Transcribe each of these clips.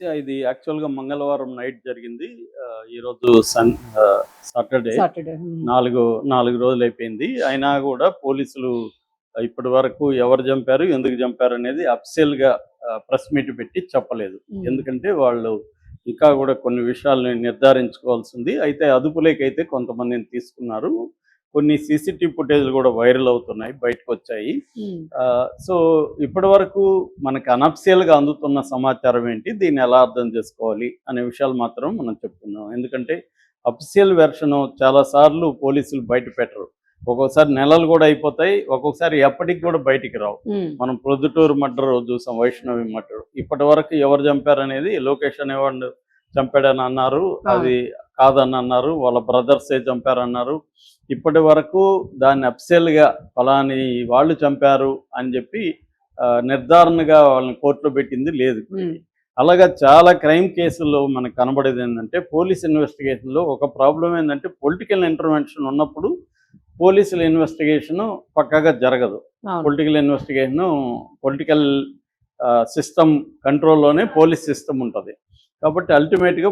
ఇది యాక్చువల్‌గా మంగళవారం నైట్ జరిగింది. ఈరోజు సాటర్‌డే. సాటర్‌డే. హ్మ్. 4 రోజులైపోయింది. అయినా గూడా పోలీసులు ఇప్పటి వరకు ఎవరు జంపారు, ఎందుకు జంపారనేది అఫీషియల్‌గా ప్రెస్ మీట్ పెట్టి చెప్పలేదు. హ్మ్. ఎందుకంటే వాళ్ళు ఇంకా గూడా కొన్ని విషయాల్ని నిర్ధారించుకోవాల్సింది. అయితే అదుపులోకైతే కొంతమందిని తీసుకున్నారు. కొన్ని సీసీటీవీ ఫుటేజ్‌లు గూడా వైరల్ అవుతున్నాయి. బయటకొచ్చాయి. హ్మ్. సో, ఇప్పటివరకు మనకు అనఫిషియల్‌గా అందుతున్న సమాచారం ఏంటి? దీన్ని ఎలా అర్థం చేసుకోవాలి? అనే విషయాలు మాత్రం మనం చెప్పుకుందాం. ఎందుకంటే అఫిషియల్ వెర్షన్ చాలా సార్లు పోలీసులు బయట పెట్టరు. ఒక్కొక్కసారి నెలలు గూడా అయిపోతాయి. ఒక్కొక్కసారి ఎప్పటికి గూడా బయటికి రావు. హ్మ్. మనం ప్రొద్దుటూరు మర్డర్ చూసాం. వైష్ణవి మర్డర్. ఇప్పటివరకు ఎవరు చంపారనేది లోకేష్ అనేవాడు చంపాడని అన్నారు. అవును. అది కాదని అన్నారు. వాళ్ళ బ్రదర్సే చంపారన్నారు. ఇప్పటి వరకు దాన్ని అఫిషియల్‌గా ఫలాని వాళ్ళు చంపారు అని చెప్పి నిర్ధారణగా వాళ్ళని కోర్టులో పెట్టింది లేదు. హ్మ్. అలాగా చాలా క్రైమ్ కేసుల్లో మనకు కనబడేది ఏంటంటే పోలీస్ ఇన్వెస్టిగేషన్‌లో ఒక ప్రాబ్లమ్ ఏంటంటే పొలిటికల్ ఇంటర్వెన్షన్ ఉన్నప్పుడు పోలీసుల ఇన్వెస్టిగేషను పక్కాగా జరగదు. అవును. పొలిటికల్ సిస్టమ్ కంట్రోల్‌లోనే పోలీస్ సిస్టమ్ ఉంటది. కాబట్టి అల్టిమేట్‌గా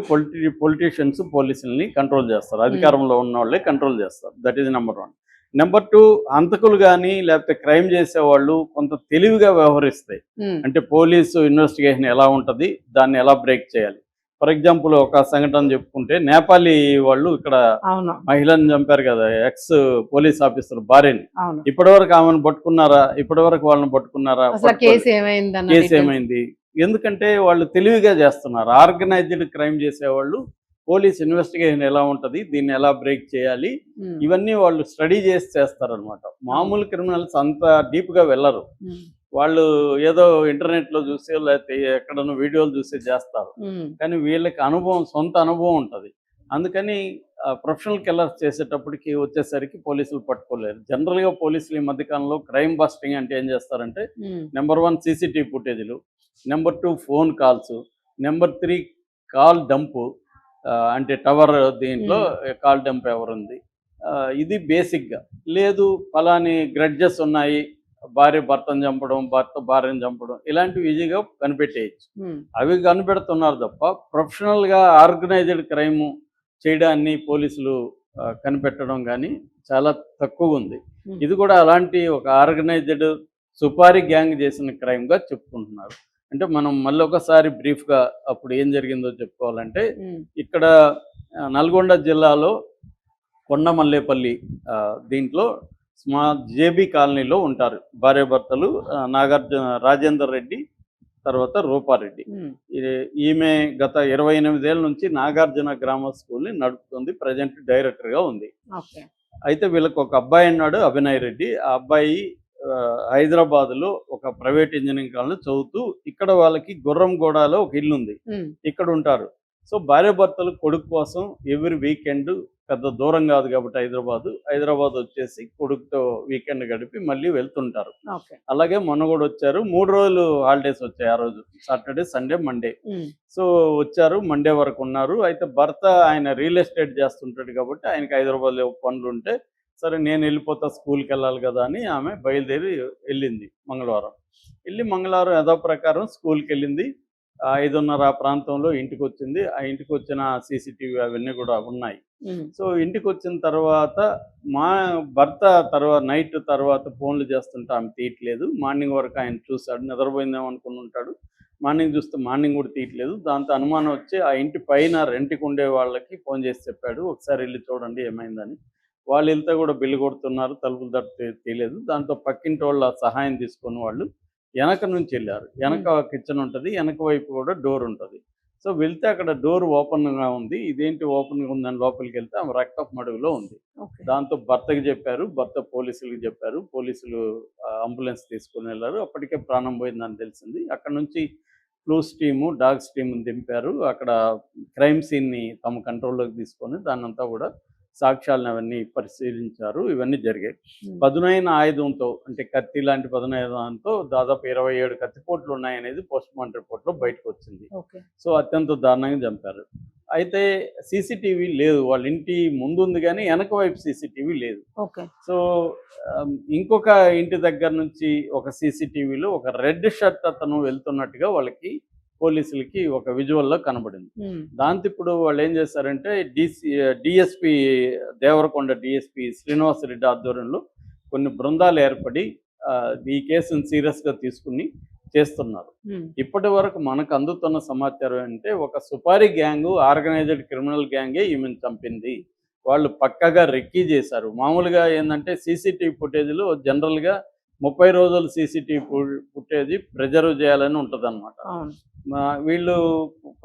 పొలిటీషియన్స్ పోలీసుల్ని కంట్రోల్ చేస్తారు. హ్మ్. అధికారంలో ఉన్నోళ్ళే కంట్రోల్ చేస్తారు. That is number 1. నంబర్ 2, హంతకులు గాని లేకపోతే క్రైమ్ చేసేవాళ్ళు కొంత తెలివిగా వ్యవహరిస్తాయి. హ్మ్. అంటే పోలీసు ఇన్వెస్టిగేషన్ ఎలా ఉంటది? దాన్ని ఎలా బ్రేక్ చేయాలి? ఫర్ ఎగ్జాంపుల్ ఒక సంఘటన చెప్పుకుంటే నేపాలీ వాళ్ళు ఇక్కడ అవును. మహిళను చంపారు కదా! ఎక్స్ పోలీస్ ఆఫీసర్ భార్యని. అవును. ఇప్పటివరకు ఆమెను పట్టుకున్నారా? ఇప్పటివరకు వాళ్ళని పట్టుకున్నారా? అసల కేస్ ఏమైందన్న కేస్ డీటెయిల్స్. ఏమైంది? ఎందుకంటే వాళ్ళు తెలివిగా చేస్తున్నారు. ఆర్గనైజ్డ్ క్రైమ్ చేసేవాళ్ళు పోలీస్ ఇన్వెస్టిగేషన్ ఎలా ఉంటది? దీన్ని ఎలా బ్రేక్ చేయాలి? హ్మ్. ఇవన్నీ వాళ్ళు స్టడీ చేసి చేస్తారనమాట. అవును. మామూలు క్రిమినల్స్ అంత డీప్‌గా వెళ్లరు. హ్మ్. వాళ్ళు ఏదో ఇంటర్నెట్‌లో చూసో లేకపోతే ఎక్కడనో వీడియోలు చూసి చేస్తారు. హ్మ్. కానీ వీళ్ళకి సొంత అనుభవం ఉంటది. అందుకని ప్రొఫెషనల్ కిల్లర్స్ చేసేటప్పటికి వచ్చేసరికి పోలీసులు పట్టుకోలేరు. జనరల్‌గా పోలీసులు ఈ మధ్య కాలంలో క్రైమ్ బస్టింగ్ అంటే ఏం చేస్తారంటే హ్మ్. నంబర్ 1 సీసీటీవీ ఫుటేజ్‌లు, number 2 phone calls, number 3 call dump. అంటే టవర్ దీంట్లో హ్మ్. కాల్ డంప్ ఎవరుంది. ఇది బేసిక్‌గా. లేదు పలాని గ్రడ్జెస్ ఉన్నాయి. భార్య భర్తను చంపడం, భర్త భార్యను చంపడం ఇలాంటివి ఈజీగా కనిపెట్టేయొచ్చు. హ్మ్. అవి కనిపెడుతున్నారు తప్ప ప్రొఫెషనల్‌గా ఆర్గనైజ్డ్ క్రైమ్ చేయడాన్ని పోలీసులు కనిపెట్టడం గానీ చాలా తక్కువుంది. హ్మ్. ఇది కూడా అలాంటి ఒక ఆర్గనైజ్డ్ సుపారీ గ్యాంగ్ చేసిన క్రైమ్‌గా చెప్పుకుంటున్నారు. అంటే మనం మళ్ళొకసారి బ్రీఫ్‌గా అప్పుడు ఏం జరిగిందో చెప్పుకోవాలంటే హ్మ్. ఇక్కడ నల్గొండ జిల్లాలో కొండమల్లేపల్లి దీంట్లో జేబీ కాలనీలో ఉంటారు. భార్యాభర్తలు రాజేందర్ రెడ్డి, తర్వాత రూపారెడ్డి. హ్మ్. ఇది ఈమె గత 28 ఏళ్ల నుంచి నాగార్జున గ్రామర్ స్కూల్‌ని నడుపుతుంది. ప్రెజెంట్ డైరెక్టర్‌గా ఉంది. ఓకే. అయితే వీళ్ళకి ఒక అబ్బాయున్నాడు అభినయ్ రెడ్డి. ఆ అబ్బాయి హైదరాబాద్‌లో ఒక ప్రైవేట్ ఇంజినీరింగ్ కాలేజ్‌లో చదువుతూ ఇక్కడ వాళ్ళకి గుర్రంగూడలో ఒక ఇల్లుంది. హ్మ్. ఇక్కడుంటారు. సో, భార్యాభర్తలు కొడుకు కోసం ఎవ్రీ వీకెండ్ పెద్ద దూరం గాదు గాబట్టి హైదరాబాదొచ్చేసి కొడుకుతో వీకెండ్ గడిపి మళ్ళీ వెళ్తుంటారు. ఓకే. అలాగే మొన్న గూడొచ్చారు. 3 రోజులు హాలిడేస్ వచ్చాయి ఆ రోజు. Saturday, Sunday, Monday. హ్మ్. సో, వచ్చారు. మండే వరకున్నారు. అయితే భర్త ఆయన రియల్ ఎస్టేట్ చేస్తుంటాడు కాబట్టి ఆయనకి హైదరాబాద్‌లో పనులుంటే, సరే నేనెళ్ళిపోతా స్కూలుకెళ్ళాలి గదా! అని ఆమె బయలుదేరి ఎళ్ళింది మంగళవారం. ఎళ్లి మంగళవారం యథాప్రకారం స్కూలుకెళ్ళింది. 5:30 ఆ ప్రాంతంలో ఇంటికొచ్చింది. ఆ ఇంటికొచ్చిన సీసీటీవీ అవన్నీ గూడా ఉన్నాయి. హ్మ్. సో, ఇంటికొచ్చిన తర్వాత మా భర్త నైట్ తర్వాత ఫోన్‌లు చేస్తుంటే ఆమె తీయట్లేదు. మార్నింగ్ వరకు ఆయన చూసాడు. నిద్రపోయిందేమో అనుకునుంటాడు. మార్నింగ్ చూస్తే మార్నింగ్ గూడా తీయట్లేదు. దాంతో అనుమానం వచ్చి ఆ ఇంటి పైన రెంట్‌కుండే వాళ్ళకి ఫోన్ చేసి చెప్పాడు. ఒకసారి ఎళ్లి చూడండి ఏమైందని. వాళ్ళెళ్తే గూడా బెల్ కొడుతున్నారు. తలుపులు తట్టితే తీయలేదు. దాంతో పక్కింటోళ్ళ సహాయం తీసుకొని వాళ్ళు ఎనక నుంచెళ్లారు. హ్మ్. ఎనక కిచెన్ ఉంటది. ఎనక వైపు గూడా డోర్ ఉంటది. సో, వెళ్తే అక్కడ డోర్ ఓపెన్‌గా ఉంది. ఇదేంటి ఓపెన్‌గా ఉందని లోపలికెళ్తే ఆమె రక్తపు మడుగులో ఉంది. ఓకే. దాంతో భర్తకి జెప్పారు. భర్త పోలీసులకి జెప్పారు. పోలీసులు అంబులెన్స్ తీసుకొనెళ్లారు. అప్పటికే ప్రాణం పోయిందని తెలిసింది. అక్కడి నుంచి క్లూస్ టీము, డాగ్స్ టీమ్‌ని దింపారు. అక్కడ క్రైమ్ సీన్‌ని తమ కంట్రోల్‌లోకి తీసుకొని దాన్నంతా గూడా సాక్ష్యాలను అవన్నీ పరిశీలించారు. ఇవన్నీ జరిగాయి. హ్మ్. పదునైన ఆయుధంతో అంటే కత్తి లాంటి పదునైన ఆయుధంతో దాదాపు 27 కత్తిపోట్లున్నాయనేది పోస్ట్‌మార్టం రిపోర్ట్‌లో బయటకొచ్చింది. ఓకే. సో, అత్యంత దారుణంగా చంపారు. అయితే సీసీటీవీ లేదు. వాళ్ళ ఇంటి ముందుంది గానీ, ఎనక వైపు సీసీటీవీ లేదు. ఓకే. సో, ఇంకొక ఇంటి దగ్గర నుంచి ఒక సీసీటీవీలో ఒక రెడ్ షర్ట్ అతను వెళ్తున్నట్టుగా వాళ్ళకి పోలీసులకి ఒక విజువల్లో కనబడింది. ఉమ్, దాంతో ఇప్పుడు వాళ్ళు ఏం చేశారంటే డిఎస్పి దేవరకొండ డిఎస్పి శ్రీనివాసరెడ్డి ఆధ్వర్యంలో కొన్ని బృందాలు ఏర్పడి ఆ, ఈ కేసును సీరియస్గా తీసుకుని చేస్తున్నారు. ఉమ్, ఇప్పటి వరకు మనకు అందుతున్న సమాచారం అంటే ఒక సుపారీ గ్యాంగు, ఆర్గనైజ్డ్ క్రిమినల్ గ్యాంగే ఈమెను చంపింది. వాళ్ళు పక్కగా రెక్కీ చేశారు. మామూలుగా ఏంటంటే సీసీటీవీ ఫుటేజ్లో జనరల్గా 30 రోజులు సీసీటీవీ ఫుటేజ్ ప్రిజర్వ్ చేయాలని ఉంటుందన్నమాట. అవును. వీళ్ళు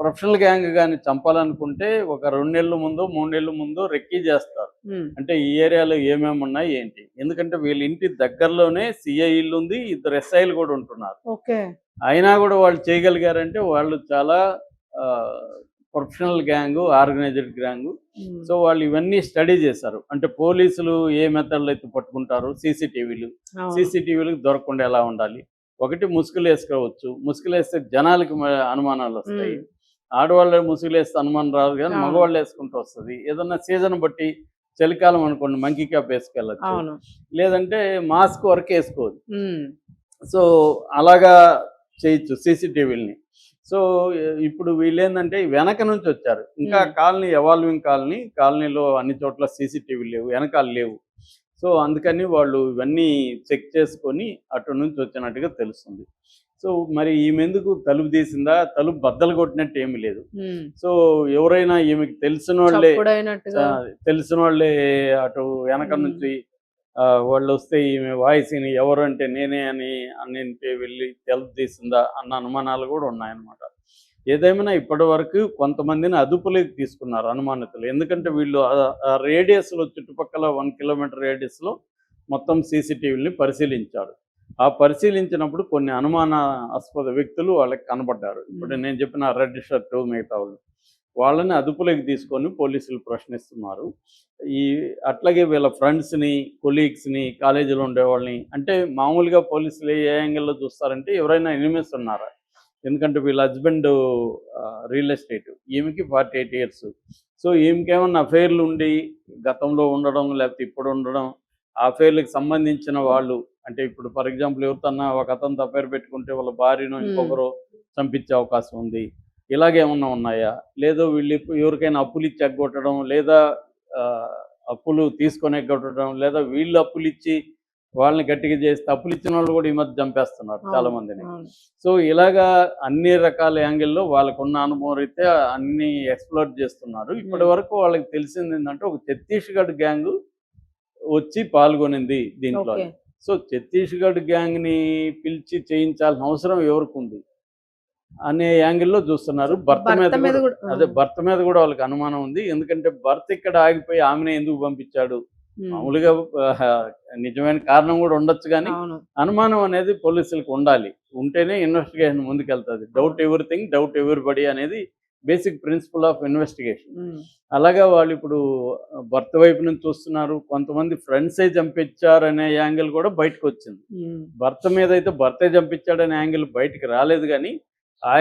ప్రొఫెషనల్ గ్యాంగ్ కానీ చంపాలనుకుంటే ఒక 2 నెలల ముందు 3 నెలల ముందు రెక్కీ చేస్తారు. ఉమ్, అంటే ఈ ఏరియాలో ఏమేమి ఉన్నాయి ఏంటి, ఎందుకంటే వీళ్ళ ఇంటి దగ్గరలోనే సిఐ ఇల్లు ఉంది, 2 ఎస్ఐలు కూడా ఉంటున్నారు. ఓకే. అయినా కూడా వాళ్ళు చేయగలిగారంటే వాళ్ళు చాలా ప్రొఫెషనల్ గ్యాంగు, ఆర్గనైజ్డ్ గ్యాంగు. ఉమ్, సో వాళ్ళు ఇవన్నీ స్టడీ చేశారు. అంటే పోలీసులు ఏ మెథడ్లు అయితే పట్టుకుంటారు, అవును. సీసీటీవీలకు దొరకకుండా ఎలా ఉండాలి. ఒకటి ముసుగులు వేసుకోవచ్చు, ముసుగులు వేస్తే జనాలకి అనుమానాలు వస్తాయి. ఉమ్, ఆడవాళ్ళు ముసుగులు వేస్తే అనుమానం రాదు, కానీ అవును. మగవాళ్ళు వేసుకుంటూ వస్తుంది. ఏదన్నా సీజన్ బట్టి చలికాలం అనుకోండి మంకీ క్యాప్ వేసుకెళ్ళచ్చు, అవును. లేదంటే మాస్క్ వరకు వేసుకోవచ్చు. ఉమ్, సో అలాగా చేయొచ్చు సీసీటీవీలని. సో ఇప్పుడు వీళ్ళు ఏంటంటే వెనక నుంచి వచ్చారు. ఇంకా కాలనీ ఎవాల్వింగ్ కాలనీలో అన్ని చోట్ల సీసీటీవీ లేవు, వెనకాల లేవు. సో అందుకని వాళ్ళు ఇవన్నీ చెక్ చేసుకొని అటు నుంచి వచ్చినట్టుగా తెలుస్తుంది. సో మరి ఈమె ఎందుకు తలుపు తీసిందా, తలుపు బద్దలు కొట్టినట్టు ఏమీ లేదు. ఉమ్, సో ఎవరైనా ఈమెకి తెలిసిన వాళ్ళే అటు వెనక నుంచి వాళ్ళు వస్తే ఈమె వాయిస్ ఎవరు అంటే నేనే అని వెళ్ళి తలుపు తీసిందా అన్న అనుమానాలు కూడా ఉన్నాయన్నమాట. ఏదేమైనా ఇప్పటి వరకు కొంతమందిని అదుపులోకి తీసుకున్నారు అనుమానితులు. ఎందుకంటే వీళ్ళు ఆ రేడియస్లో చుట్టుపక్కల 1 కిలోమీటర్ రేడియస్లో మొత్తం సీసీటీవీని పరిశీలించాడు. ఆ పరిశీలించినప్పుడు కొన్ని అనుమానాస్పద వ్యక్తులు వాళ్ళకి కనబడ్డారు. ఇప్పుడు నేను చెప్పిన రెడ్ షర్టు మిగతా వాళ్ళని అదుపులోకి తీసుకొని పోలీసులు ప్రశ్నిస్తున్నారు. అట్లాగే వీళ్ళ ఫ్రెండ్స్ని, కొలీగ్స్ని, కాలేజీలో ఉండేవాళ్ళని, అంటే మామూలుగా పోలీసులు ఏ యాంగిల్లో చూస్తారంటే ఎవరైనా ఎనిమిస్ ఉన్నారా, ఎందుకంటే వీళ్ళ హస్బెండ్ రియల్ ఎస్టేట్, ఈమెకి 48 ఇయర్స్. సో ఈమెకేమన్నా అఫైర్లు ఉండి గతంలో ఉండడం లేకపోతే ఇప్పుడు ఉండడం, ఆ అఫైర్లకు సంబంధించిన వాళ్ళు, అంటే ఇప్పుడు ఫర్ ఎగ్జాంపుల్ ఎవరితోన్నా ఒక అతనితో అఫైర్ పెట్టుకుంటే వాళ్ళ భార్యను ఇంకొకరు చంపించే అవకాశం ఉంది. ఇలాగేమన్నా ఉన్నాయా, లేదో వీళ్ళు ఎవరికైనా అప్పులు ఇచ్చి ఎగ్గొట్టడం, లేదా అప్పులు తీసుకొని ఎగ్గొట్టడం, లేదా వీళ్ళు అప్పులు ఇచ్చి వాళ్ళని గట్టిగా చేస్తే అప్పులు ఇచ్చిన వాళ్ళు కూడా ఈ మధ్య చంపేస్తున్నారు చాలా మందిని. సో ఇలాగా అన్ని రకాల యాంగిల్లో వాళ్ళకున్న అనుభవం అయితే అన్ని ఎక్స్ప్లోర్ చేస్తున్నారు. ఇప్పటి వరకు వాళ్ళకి తెలిసింది ఏంటంటే ఒక ఛత్తీస్గఢ్ గ్యాంగ్ వచ్చి పాల్గొనింది దీంట్లో. సో ఛత్తీస్గఢ్ గ్యాంగ్ని పిలిచి చేయించాల్సిన అవసరం ఎవరికి ఉంది అనే యాంగిల్లో చూస్తున్నారు. భర్త మీద కూడా వాళ్ళకి అనుమానం ఉంది. ఎందుకంటే భర్త ఇక్కడ ఆగిపోయి ఆమెనే ఎందుకు పంపించాడు, మామూలుగా నిజమైన కారణం కూడా ఉండొచ్చు, కానీ అనుమానం అనేది పోలీసులకు ఉండాలి. ఉంటేనే ఇన్వెస్టిగేషన్ ముందుకెళ్తుంది. డౌట్ ఎవ్రీథింగ్, డౌట్ ఎవ్రీబడి అనేది బేసిక్ ప్రిన్సిపల్ ఆఫ్ ఇన్వెస్టిగేషన్. అలాగా వాళ్ళు ఇప్పుడు భర్త వైపు నుంచి చూస్తున్నారు. కొంతమంది ఫ్రెండ్సే చంపించారనే యాంగిల్ కూడా బయటకు వచ్చింది. భర్త మీద అయితే భర్తే చంపించాడనే యాంగిల్ బయటికి రాలేదు, కానీ